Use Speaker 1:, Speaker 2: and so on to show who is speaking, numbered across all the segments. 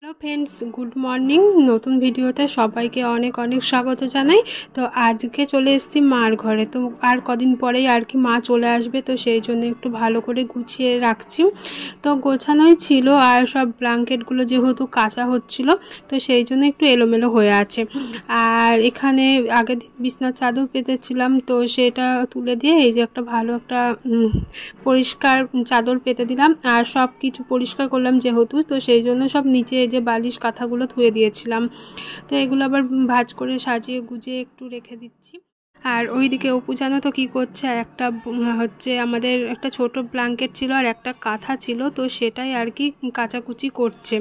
Speaker 1: Hello friends, good morning. নতুন ভিডিওতে সবাইকে অনেক অনেক স্বাগত জানাই। তো আজকে চলে এসেছি মার ঘরে। তো আর কদিন পরেই আর কি মা চলে আসবে, তো সেই জন্য একটু ভালো করে গুছিয়ে রাখছি। তো গোছানোই ছিল, আর সব ব্ল্যাঙ্কেটগুলো যেহেতু কাঁচা হচ্ছিল, তো সেই জন্য একটু এলোমেলো হয়ে আছে। আর এখানে আগে বিছনার চাদর পেতেছিলাম, তো সেটা তুলে দিয়ে এই যে একটা ভালো একটা পরিষ্কার চাদর পেতে দিলাম। আর সব কিছু পরিষ্কার করলাম যেহেতু, তো সেই জন্য সব নিচে এই যে বালিশ কাঁথাগুলো ধুয়ে দিয়েছিলাম। তো এগুলো আবার ভাঁজ করে সাজিয়ে গুজিয়ে একটু রেখে দিচ্ছি। আর ওইদিকে অপু জানো তো কী করছে, একটা হচ্ছে আমাদের একটা ছোট ব্ল্যাঙ্কেট ছিল আর একটা কাঁথা ছিল, তো সেটাই আর কি কাচাকুচি করছে।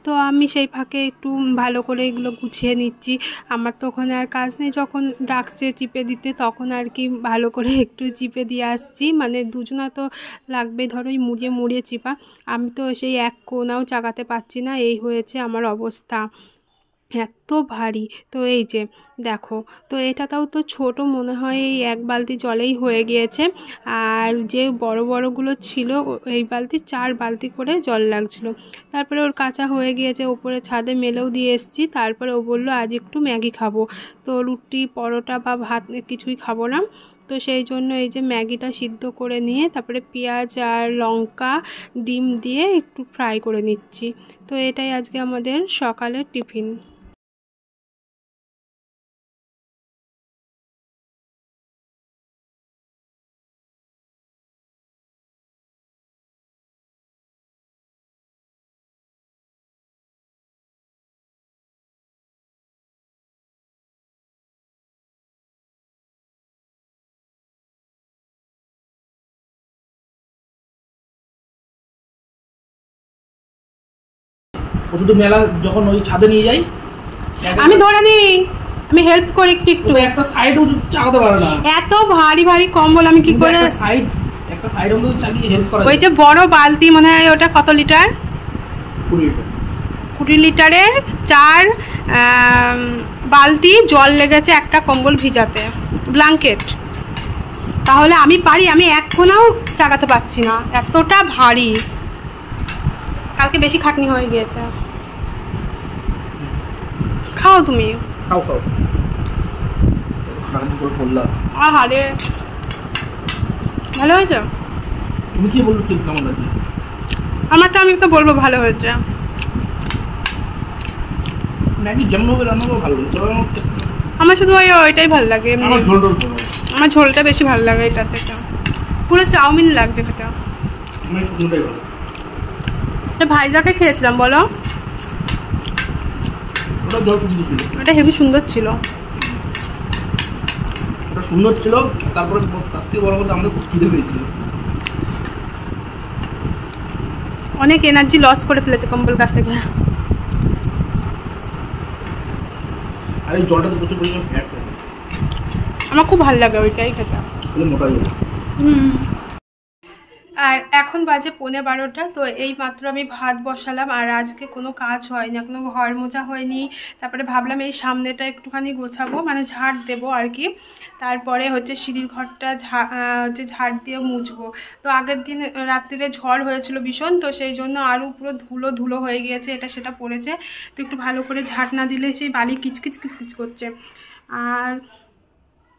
Speaker 1: তো আমি সেই ফাঁকে একটু ভালো করে এগুলো গুছিয়ে নিচ্ছি। আমার তো ওখানে আর কাজ নেই, যখন ডাকছে চিপে দিতে তখন আর কি ভালো করে একটু চিপে দিয়ে আসছি। মানে দুজনা তো লাগবে, ধরো ওই মুড়িয়ে মুড়িয়ে চিপা। আমি তো সেই এক কোনাও চাগাতে পারছি না, এই হয়েছে আমার অবস্থা, এত ভারী। তো এই যে দেখো, তো এটাও তো ছোট মনে হয়, এই এক বালতি জলেই হয়ে গিয়েছে। আর যে বড় বড়গুলো ছিল এই বালতি 4 বালতি করে জল লাগছিল। তারপরে ওর কাঁচা হয়ে গিয়েছে, ওপরে ছাদে মেলেও দিয়ে এসেছি। তারপরে ও বললো আজ একটু ম্যাগি খাবো, তো রুটি পরোটা বা ভাত কিছুই খাবো না। তো সেই জন্য এই যে ম্যাগিটা সিদ্ধ করে নিয়ে তারপরে পেঁয়াজ আর লঙ্কা ডিম দিয়ে একটু ফ্রাই করে নিচ্ছি। তো এটাই আজকে আমাদের সকালের টিফিন।
Speaker 2: ও শুধু মেলা যখন ওই ছাদে নিয়ে যাই,
Speaker 1: আমি ধরে নিই, আমি হেল্প করি একটু একটু।
Speaker 2: একটা সাইড ও চাগাতে পারে না,
Speaker 1: এত ভারী ভারী কম্বল আমি কি করে।
Speaker 2: একটা সাইড অন্তত চাগিয়ে হেল্প করা।
Speaker 1: ওই যে বড় বালতি মনে হয় ওটা কত লিটার, 20 লিটারের 4 বালতি জল লেগেছে একটা কম্বল ভিজাতে, ব্ল্যাঙ্কেট। তাহলে আমি পারি, আমি এক কোনাও চাগাতে পারছি না, এতটা ভারী। কালকে বেশি খাটনি হয়ে গিয়েছে। খাও তুমি,
Speaker 2: খাও খাও। খারাপ করে বললাম।
Speaker 1: আরে ভালো হয়েছে।
Speaker 2: তুমি কি বলছো, ঠিক কেমন লাগছে?
Speaker 1: আমারটা আমি তো বলবো ভালো হয়েছে।
Speaker 2: ম্যাগি যেমন হবে রান্না করে ভালো লাগে।
Speaker 1: আমার শুধু ওইটাই ভালো লাগে,
Speaker 2: আমার ঝোল টোল ভালো।
Speaker 1: আমার ঝোলটা বেশি ভালো লাগে এটা থেকে, পুরো চাউমিন লাগছে খেতে।
Speaker 2: আমার শুকনোটাই ভালো।
Speaker 1: ভাইজাকে খেয়েছিলাম বলো,
Speaker 2: ওটা জল সুন্দর ছিল,
Speaker 1: ওটা হেবি সুন্দর ছিল।
Speaker 2: ওটা সুন্দর ছিল, তারপরে তার থেকে বড় কথা আমাদের খুব খিদে পেয়েছিল।
Speaker 1: অনেক এনার্জি লস করে ফেলেছে কম্বল কাছ থেকে।
Speaker 2: আর এই জলটাতে প্রচুর পরিমাণে ফ্যাট থাকে,
Speaker 1: আমার খুব ভালো লাগে ওইটাই খেতে।
Speaker 2: মোটা হয়ে যায়।
Speaker 1: আর এখন বাজে 11:15। তো এই মাত্র আমি ভাত বসালাম, আর আজকে কোনো কাজ হয়নি, এখনো ঘর মোছা হয়নি। তারপরে ভাবলাম এই সামনেটা একটুখানি গোছাবো, মানে ঝাড় দেবো আর কি। তারপরে হচ্ছে সিঁড়ির ঘরটা হচ্ছে ঝাড় দিয়ে মুছবো। তো আগের দিন রাত্রিরে ঝড় হয়েছিল ভীষণ, তো সেই জন্য আরও পুরো ধুলো ধুলো হয়ে গিয়েছে, এটা সেটা পড়েছে। তো একটু ভালো করে ঝাড় না দিলে সেই বালি কিচকিচ কিচকিচ করছে। আর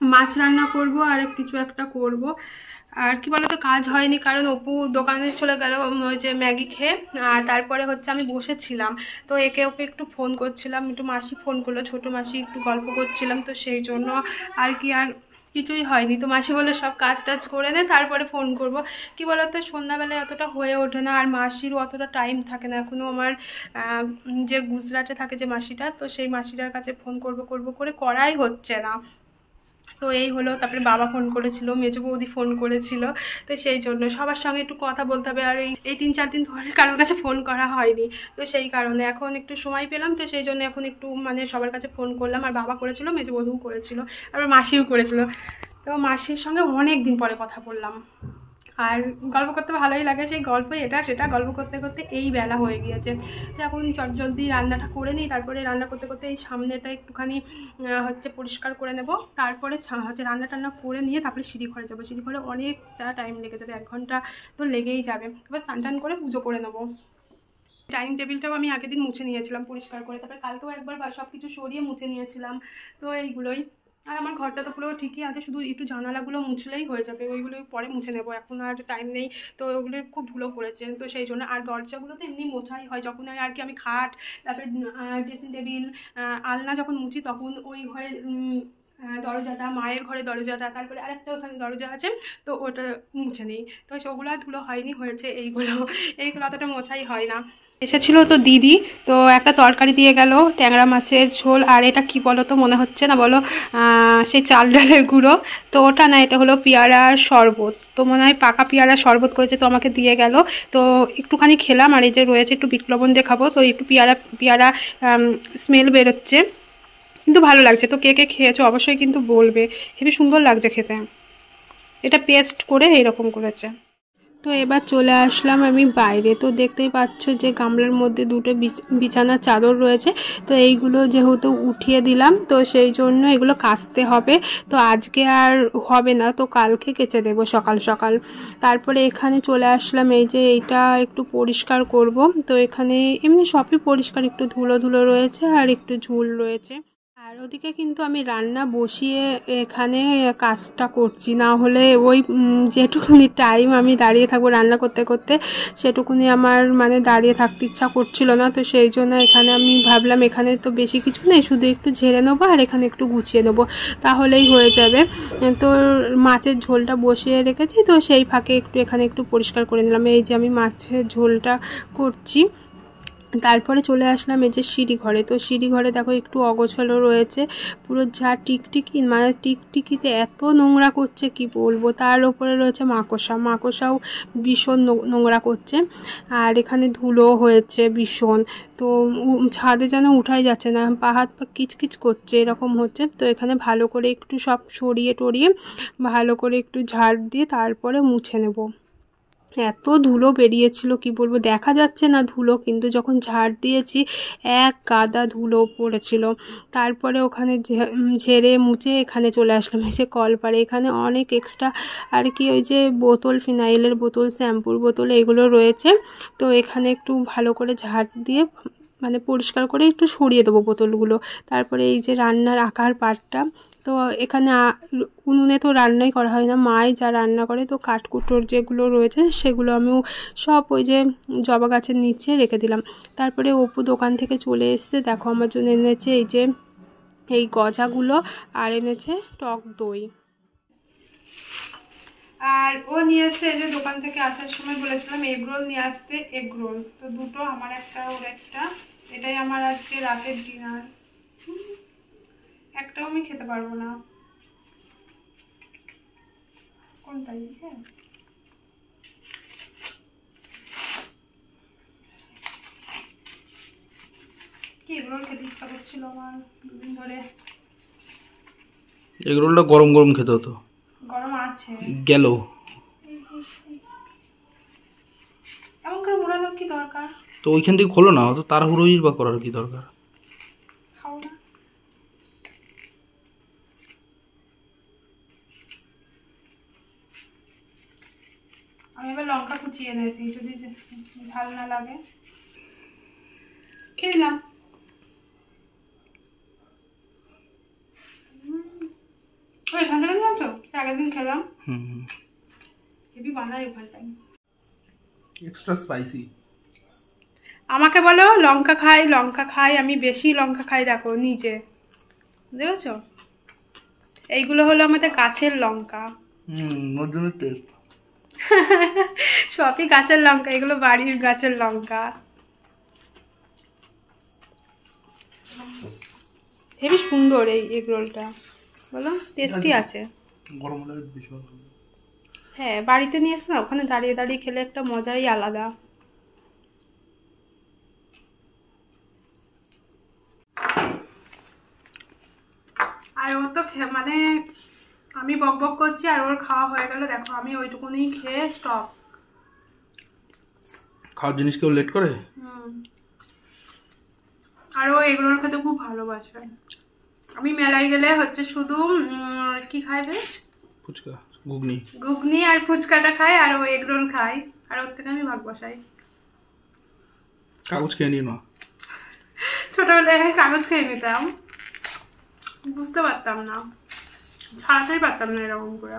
Speaker 1: মাছ রান্না করব আর কিছু একটা করব। আর কি বলতো, কাজ হয়নি কারণ অপু দোকানে চলে গেল ওই যে ম্যাগি খেয়ে। আর তারপরে হচ্ছে আমি বসেছিলাম, তো ওকে একটু ফোন করছিলাম, একটু মাসি ফোন করলো, ছোটো মাসি, একটু গল্প করছিলাম। তো সেই জন্য আর কি আর কিছুই হয়নি। তো মাসি বলে সব কাজ টাজ করে নে তারপরে ফোন করব। কি বলতো, সন্ধ্যাবেলায় অতটা হয়ে ওঠে না, আর মাসিরও অতটা টাইম থাকে না। এখনও আমার যে গুজরাটে থাকে যে মাসিটা, তো সেই মাসিটার কাছে ফোন করব করে করাই হচ্ছে না। তো এই হলো। তারপরে বাবা ফোন করেছিল, মেজো বৌদি ফোন করেছিল, তো সেই জন্য সবার সঙ্গে একটু কথা বলতে হবে। আর এই 3-4 দিন ধরে কারোর কাছে ফোন করা হয়নি, তো সেই কারণে এখন একটু সময় পেলাম। তো সেই জন্য এখন একটু মানে সবার কাছে ফোন করলাম। আর বাবা করেছিল, মেজো বৌদিও করেছিল, আর মাসিও করেছিল। তো মাসির সঙ্গে অনেক দিন পরে কথা বললাম। আর গল্প করতে ভালোই লাগে, সেই গল্প এটা সেটা গল্প করতে করতে এই বেলা হয়ে গিয়েছে। তো এখন চটজলদি রান্নাটা করে নিই, তারপরে রান্না করতে করতে এই সামনেটা একটুখানি হচ্ছে পরিষ্কার করে নেব। তারপরে হচ্ছে রান্না টান্না করে নিয়ে তারপরে সিঁড়ি ঘরে যাবো। সিঁড়ি ঘরে অনেকটা টাইম লেগে যাবে, 1 ঘন্টা তো লেগেই যাবে। এবার স্নান টান করে পুজো করে নেবো। ডাইনিং টেবিলটাও আমি আগের দিন মুছে নিয়েছিলাম পরিষ্কার করে, তারপরে কালকেও একবার সব কিছু সরিয়ে মুছে নিয়েছিলাম। তো এইগুলোই। আর আমার ঘরটা তো পুরো ঠিকই আছে, শুধু একটু জানালাগুলো মুছলেই হয়ে যাবে, ওইগুলো পরে মুছে নেবো, এখন আর টাইম নেই। তো ওগুলো খুব ধুলো পড়েছে, তো সেই জন্য। আর দরজাগুলো তো এমনি মোছাই হয় যখন আর কি আমি খাট, তারপরে ড্রেসিং টেবিল, আলনা যখন মুছি তখন ওই ঘরে দরজাটা, মায়ের ঘরে দরজাটা, তারপরে আরেকটা ওখানে দরজা আছে, তো ওটা মুছে নিই। তো সেগুলো আর ধুলো হয়নি, হয়েছে এইগুলো অতটা মোছাই হয় না। এসেছিল তো দিদি, তো একটা তরকারি দিয়ে গেল, ট্যাংরা মাছের ঝোল। আর এটা কি বলো তো, মনে হচ্ছে না বলো, সেই চাল ডালের গুঁড়ো। তো ওটা না, এটা হলো পেয়ারার শরবত, তো মনে হয় পাকা পেয়ারার শরবত করেছে, তো আমাকে দিয়ে গেল। তো একটুখানি খেলাম, আর এই যে রয়েছে একটু বিট লবণ দিয়ে খাবো, তো একটু পেয়ারা স্মেল বেরোচ্ছে, কিন্তু ভালো লাগছে। তো কে কে খেয়েছো অবশ্যই কিন্তু বলবে, হেবি সুন্দর লাগছে খেতে। এটা পেস্ট করে এইরকম করেছে। তো এবার চলে আসলাম আমি বাইরে। তো দেখতেই পাচ্ছ যে গামলার মধ্যে দুটো বিছানার চাদর রয়েছে, তো এইগুলো যেহেতু উঠিয়ে দিলাম, তো সেই জন্য এগুলো কাচতে হবে। তো আজকে আর হবে না, তো কালকে কেচে দেবো সকাল সকাল। তারপরে এখানে চলে আসলাম, এই যে এইটা একটু পরিষ্কার করব। তো এখানে এমনি সবই পরিষ্কার, একটু ধুলো ধুলো রয়েছে আর একটু ঝুল রয়েছে। আর ওদিকে কিন্তু আমি রান্না বসিয়ে এখানে কাজটা করছি, না হলে ওই যেটুকুনি টাইম আমি দাঁড়িয়ে থাকবো রান্না করতে করতে, সেটুকুনি আমার মানে দাঁড়িয়ে থাকতে ইচ্ছা করছিল না। তো সেই জন্য এখানে আমি ভাবলাম এখানে তো বেশি কিছু নেই, শুধু একটু ঝেড়ে নেবো আর এখানে একটু গুছিয়ে নেবো, তাহলেই হয়ে যাবে। তো মাছের ঝোলটা বসিয়ে রেখেছি, তো সেই ফাঁকে এখানে একটু পরিষ্কার করে নিলাম। এই যে আমি মাছের ঝোলটা করছি। তারপরে চলে আসলাম এই যে সিঁড়ি ঘরে। তো সিঁড়ি ঘরে দেখো একটু অগোছালো রয়েছে, পুরো যা টিকটিকি, মানে টিকটিকিতে এত নোংরা করছে কি বলবো। তার ওপরে রয়েছে মাকড়সাও ভীষণ নোংরা করছে, আর এখানে ধুলো হয়েছে ভীষণ। তো ছাদে যেন উঠাই যাচ্ছে না, পা হাত পা কিচকিচ করছে, এরকম হচ্ছে। তো এখানে ভালো করে একটু সব সরিয়ে টরিয়ে ভালো করে একটু ঝাড় দিয়ে তারপরে মুছে নেব। এত ধুলো বেরিয়েছিল কি বলবো, দেখা যাচ্ছে না ধুলো, কিন্তু যখন ঝাড় দিয়েছি এক গাদা ধুলো পড়েছিল। তারপরে ওখানে ঝেড়ে মুছে এখানে চলে আসলাম এই যে কলপাড়ে। এখানে অনেক এক্সট্রা আর কি ওই যে বোতল, ফিনাইলের বোতল, শ্যাম্পুর বোতল এগুলো রয়েছে। তো এখানে একটু ভালো করে ঝাড় দিয়ে মানে পরিষ্কার করে একটু সরিয়ে দেবো বোতলগুলো। তারপরে এই যে রান্নার আকার পাটটা, তো এখানে উনুনে তো রান্নাই করা হয় না, মাই যা রান্না করে। তো কাঠকুটোর যেগুলো রয়েছে সেগুলো আমিও সব ওই যে জবা গাছের নিচে রেখে দিলাম। তারপরে অপু দোকান থেকে চলে এসছে, দেখো আমার জন্য এনেছে এই যে এই গজাগুলো, আর এনেছে টক দই। আর ও নিয়ে এসছে এই যে দোকান থেকে আসার সময় বলেছিলাম এগরোল নিয়ে আসতে, এগরোল। তো দুটো, আমার একটা ওর একটা। এটাই আমার আজকে রাতের ডিনার। একটাও আমি খেতে পারবো না। কোনটাই হ্যাঁ, কি এগরোল খেতে ইচ্ছা করছিল আমার দুদিন ধরে।
Speaker 2: এগরোলটা গরম গরম খেতে হতো।
Speaker 1: গরম আছে
Speaker 2: গেল,
Speaker 1: এমন করে মোড়ানোর কি দরকার?
Speaker 2: তো ওইখান থেকে খোলো না, তো তাড়াহুড়োই বা করার কি দরকার?
Speaker 1: খাও না। আমি এবার লঙ্কা কুচিয়ে এনেছি, যদি ঝাল না লাগে। খেয়ে নিলাম। এখান থেকে নিলাম, তো আগের দিন খেলাম। হেভি বানাই ওখানটায়,
Speaker 2: এক্সট্রা স্পাইসি।
Speaker 1: আমাকে বলো লঙ্কা খাই, আমি বেশি লঙ্কা খাই। দেখো নিচে দেখেছো, এইগুলো হলো আমাদের গাছের লঙ্কা।
Speaker 2: ওর জন্য টেস্ট।
Speaker 1: সবই গাছের লঙ্কা, এগুলো বাড়ির গাছের লঙ্কা। হেবি সুন্দর এই এগরোলটা, বলো টেস্টি আছে।
Speaker 2: গরম হলে বেশি ভালো।
Speaker 1: হ্যাঁ, বাড়িতে নিয়ে এসে না, ওখানে দাঁড়িয়ে দাঁড়িয়ে খেলে একটা মজাই আলাদা। আর ও তো মানে আমি বক বক করছি আর ওর খাওয়া হয়ে গেল। দেখো আমি ওইটুকুনি খেয়ে স্টপ।
Speaker 2: খাওয়ার জিনিস কেউ লেট করে?
Speaker 1: আর ও এগরোল খেতে খুব ভালোবাসে। আমি মেলায় গেলে হচ্ছে শুধু কি খাই বেশ,
Speaker 2: ফুচকা, ঘুগনি
Speaker 1: আর ফুচকাটা খাই, আর ও এগরোল খাই, আর ওর থেকে আমি ভাগ বসাই।
Speaker 2: কাগজ খেয়ে নিও না।
Speaker 1: ছোটবেলায় কাগজ খেয়ে নিতাম, বুঝতে পারতাম না, ছাড়াতেই পারতাম না এরকম করে।